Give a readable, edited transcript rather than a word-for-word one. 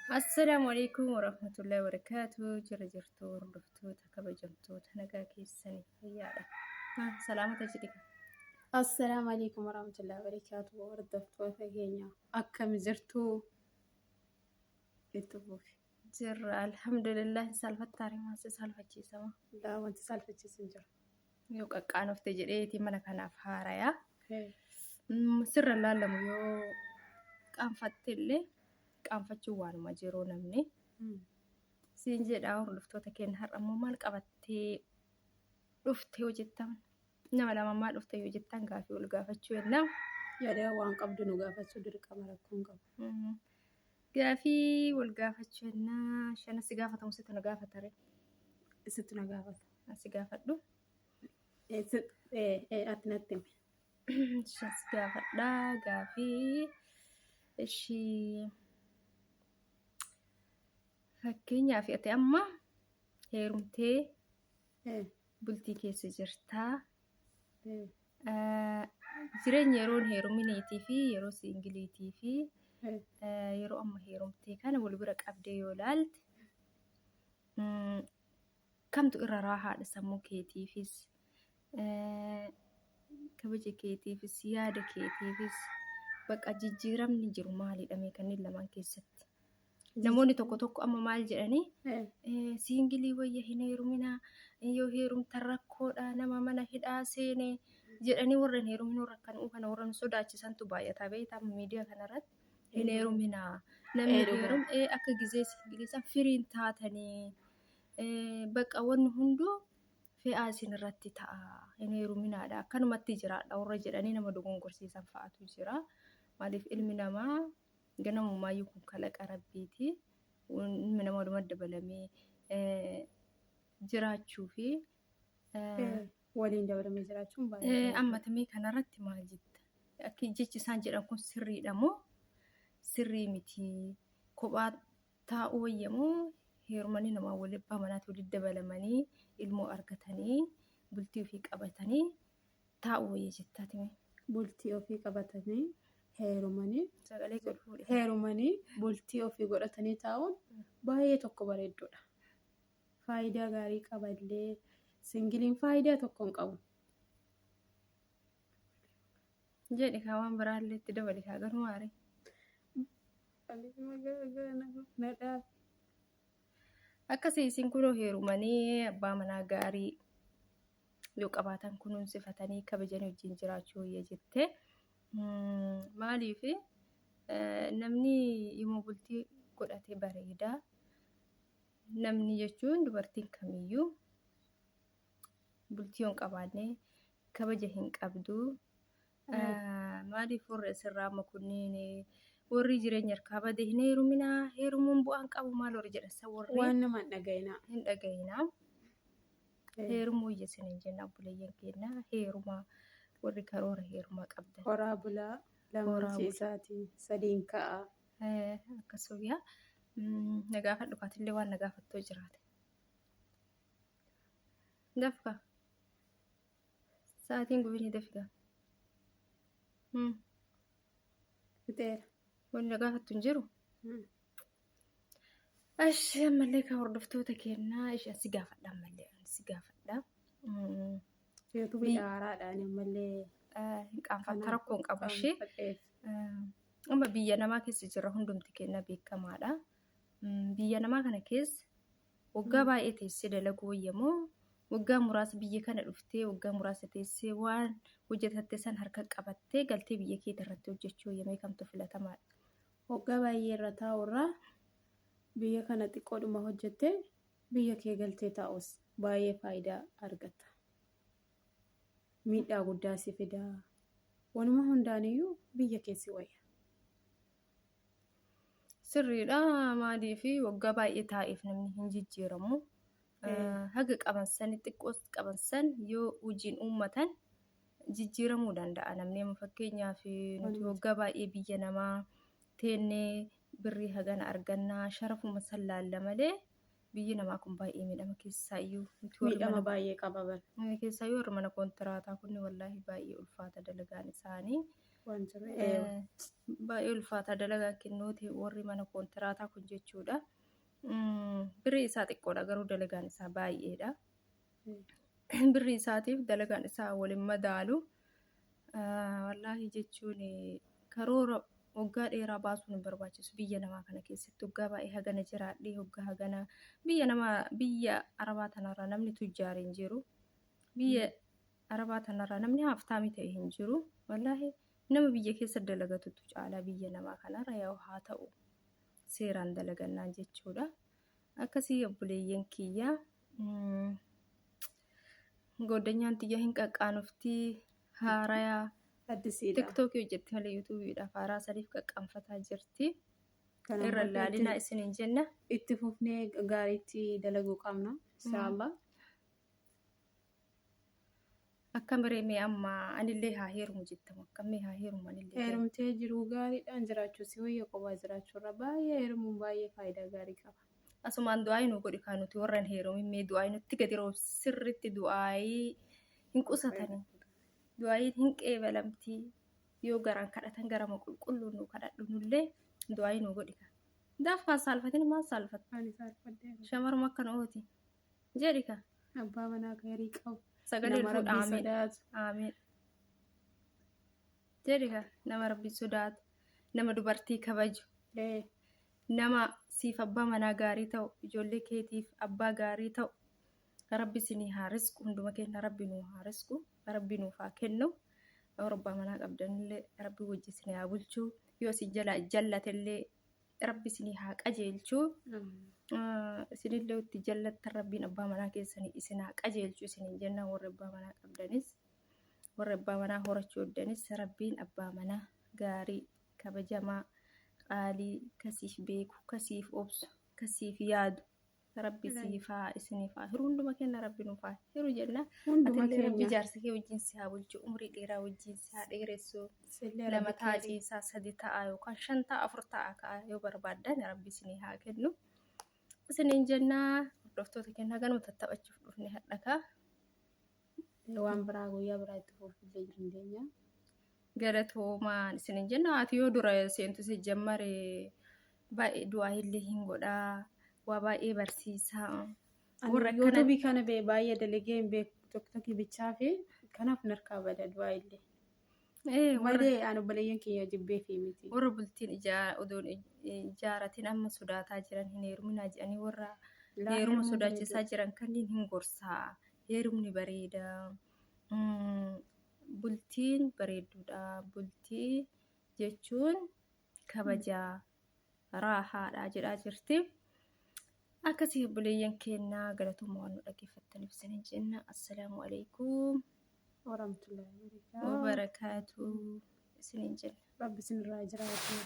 Assalaamu alaikum warahmatullahi wabarakatuh. Jira jirtu hordoftoota kabajamtoota nagaa keessanii fayyaadha. Salaamata jedhika. Assalamu alaikum warahmatullahi wabarakatuh. Hordoftoota keenya akkam jirtu? Itti fufi. Jirra alhamdulillah salfattaari maasii salfachiisama. Laa wanti salfachiisan jira. Yoo qaqqaanofte jedheeti mana kanaaf haarayaa. Sirra laalamu yoo qaanfatte illee qaanfachuun waanuma jiruu namni. Siin jedhaa hordoftoota keenya har'ammoo maal qabattee dhufte yoo jettan nama lama maal dhufte yoo jettan gaafii ol gaafachuu yennaa. Yaada waan qabdu nu gaafachuu dirqama rakkoon qabu. Gaafii wal gaafachuu yennaa shana si gaafatamu sitti na gaafatare. Isitti na gaafata. Asi gaafadhu. Ati natti himi. Si gaafadhaa gaafii ishii fakkeenyaaf ati amma heerumtee bultii keessa jirtaa. Jireenya yeroon heerumineetii fi yeroo siingiliitii fi yeroo amma heerumtee kana wal bira qabdee yoo ilaalte kamtu irra raahaadha sammuu keetiifis kabaja keetiifis yaada keetiifis bakka jijjiiramni jiru maalidha mee kanneen lamaan keessatti. Namoonni tokko tokko amma maal jedhanii siingilii wayya hin heeruminaa yoo heerumtan rakkoodha nama mana hidhaa seene jedhanii warreen heeruminuu rakkanuu kana warreen sodaachisantu baay'ataa beektaa miidiyaa kanarratti hin heeruminaa namni heerum akka gizee siingilii san firiin taatanii bakka wanni hunduu fe'aa isin irratti ta'a hin heeruminaadha akkanumatti jiraadha warra jedhanii nama dogongorsiisan fa'aatu jira maaliif ilmi namaa ganamumaayyuu kun kalaqa rabbiiti ilmi namaa walumaa dabalamee jiraachuu fi waliin dabalamee jiraachuun baay'ee ammatamee kanarratti maal jetta akka jechi isaan jedhan kun sirriidha moo sirrii miti kophaa taa'uu wayyamoo heerumanii namaa wal abbaa manaatti walitti dabalamanii ilmoo argatanii bultii ofii qabatanii taa'uu wayya jettaati. Bultii ofii qabatanii heerumanii bultii ofii godhatanii taa'uun baay'ee tokko bareeddoodha. Faayidaa gaarii qaballee siingiliin faayidaa tokko hin qabu. Jedhi kaa waan biraallee itti dabali kaa garumaare. Akkasii isin kunoo heerumanii abbaa manaa gaarii yoo qabaatan kunuunsifatanii kabajanii wajjin jiraachuu wayya jettee. Maaliif namni yommuu bultii godhate bareeda namni jechuun dubartiin kamiyyuu bultii hin qabaanne kabaja hin qabdu maaliif warra isirraa amma kunniin warri jireenya harkaa bade hin heeruminaa heerumuun bu'aan qabu maal warri jedhan warri waan nama hin dhagayinaa heerumuu iyya sinin jenna buleeyyan keenya heerumaa warri karoora heerumaa qabdan. Horaa bulaa lamaan isaatii sadiin ka'a. Akkasuma na gaafadhu kaatillee waan na gaafattoo jiraate. Dafqa sa'aatiin gubinii dafqa. Fixeera. Wanni na gaafattu hin jiru. Ashi ammallee kan hordoftoota keenyaa isheen si gaafadha ammallee si gaafadha. Yuutuubii haaraadhaan ammallee hin qaanfatta rakkoo hin qabu ishee. Amma biyya namaa keessa jira hundumti keenya beekamaadha. Biyya namaa kana keessa waggaa baay'ee teessee dalaguu wayyamoo waggaa muraasa biyya kana dhuftee waggaa muraasa teessee waan hojjetatte san harka qabattee galtee biyya keetii irratti hojjechuu wayyamee kamtu filatamaadha. Waggaa baay'ee irra taa'urraa biyya kana xiqqoodhuma hojjettee biyya kee galtee taa'us baay'ee faayidaa argata. Miidhaa guddaa si fidaa. Wanuma hundaaniyyuu biyya keessi wayya. Sirriidha maaliif waggaa baay'ee taa'eef namni hin jijjiiramu. Haga qabansan xiqqoos qabansan yoo hojiin uummatan jijjiiramuu danda'a namni amma fakkeenyaaf nuti waggaa baay'ee biyya namaa teennee birrii hagana argannaa sharafuma san laalla malee biyyi namaa kun baay'ee miidhama keessaayyuu miidhama baay'ee qaba keessaayyuu warra mana kontiraataa kun wallaahi baay'ee ulfaata dalagaan isaanii waan jiru. Baay'ee ulfaata dalagaan kennuuti warri mana koontiraataa kun jechuudha. Birrii isaa xiqqoodha garuu dalagaan isaa baay'eedha. Birrii isaatiif dalagaan isaa waliin madaalu. Wallaahi jechuun karoora waggaa dheeraa baasuun hin barbaachisu biyya namaa kana keessatti waggaa baay'ee hagana jiraadhee waggaa hagana biyya arabaa tanarraa namni tujjaaree hin jiru. Biyya arabaa tanarraa namni haftaamii ta'e hin jiru. Wallaahi nama biyya keessa dalagatutu caalaa biyya namaa kanarra yoo haa ta'u seeraan dalagannaan jechuudha. Akkasii obboleeyyan kiyyaa godanyaan tiyya hin qaqqaanuftii haarayaa. TikTok hojjetti malee YouTube'dhaaf haaraa sadiif qaqqaanfataa jirti. Irra ilaalinaa isiniin jenna. Itti fufnee gaariitti dalaguu qabna. Inshallah. Akkam reemee amma anillee haa heerumu jettamu. Akkamii haa heerumu anillee. Heerumtee jiruu gaariidhaan jiraachuu si wayya qophaa jiraachuurra baay'ee heerumuun baay'ee faayidaa gaarii qaba. Asumaan du'aayi nu godhi kaan nuti warra hin heerumin mee du'aayi nutti gadi roob sirriitti du'aayi hin qusatanii. Du'aayiin hin qeebalamtii yoo garaan kadhatan garama qulqulluun nu kadhadhu nullee du'aayi nu godhi kaan. Daafaan saalfatin maal saalfatta? Shamaruma akkana ooti. Jedhi kaan. Abbaa manaa gaarii qabu. Sagalee fuudha amiin. Jedhi kaan nama rabbi sodaatu. Nama dubartii kabaju. Nama siif abbaa manaa gaarii ta'u ijoollee keetiif abbaa gaarii ta'u. Rabbi isinii haa risqu hunduma keenya rabbi nuu haa risqu rabbi nuuf haa kennu yoo abbaa manaa qabdanillee rabbi wajji isinii haa bulchuu yoo isin jalaa jallatellee rabbi isinii haa qajeelchuu isinillee itti jallattan rabbiin abbaa manaa keessanii isin haa qajeelchuu isiniin jennaan warri abbaa manaa qabdanis warri abbaa manaa horachuu hoddanis rabbiin abbaa manaa gaarii kabajamaa qaalii kasiif beeku kasiif obsu kasiif yaadu. Rabbi siifaa isiniifaa hiru hunduma keenya rabbi nuufaa hiru jenna. Atillee rabbi jaarsa kee wajjin si haa bulchu umrii dheeraa wajjin si haa dheeressu. Lama ta'a ciisaa 3 ta'a yookaan 5 ta'a 4 ta'a ka'a yoo barbaaddan rabbi isinii haa kennu. Isiniin jenna hordoftoota keenya ganuma tattaphachuuf dhufne hadhakaa. Waan biraa guyyaa biraa itti fuufillee jiru deenya. Galatoomaan isiniin jenna ati yoo dura seentu si jammare baay'ee du'aa illee hin godhaa. Waa baay'ee barsiisaa. YouTube kana baay'ee dalagee hin beeku TikTok bichaa fi kanaaf narkaa bada du'aa illee. Malee aan obboleeyyan kiyya jibbee fi miti. Warra bultiin odoon ijaaratiin amma sodaataa jiran hin heeruminaa jedhanii warra heeruma sodaachisaa jiran kanneen hin gorsaa. Heerumni bareeda. Bultiin bareedduudha. Bultii jechuun kabajaa raahaadha jedhaa jirti. Akkasii obboleeyyan keenya galatoomaa waan nu dhaggeeffattaniif isiniin jenna. Assalaamu alaikum warahmatullahi wabarakaatuh isiniin jenna. Rabbi isinirraa jiraatu.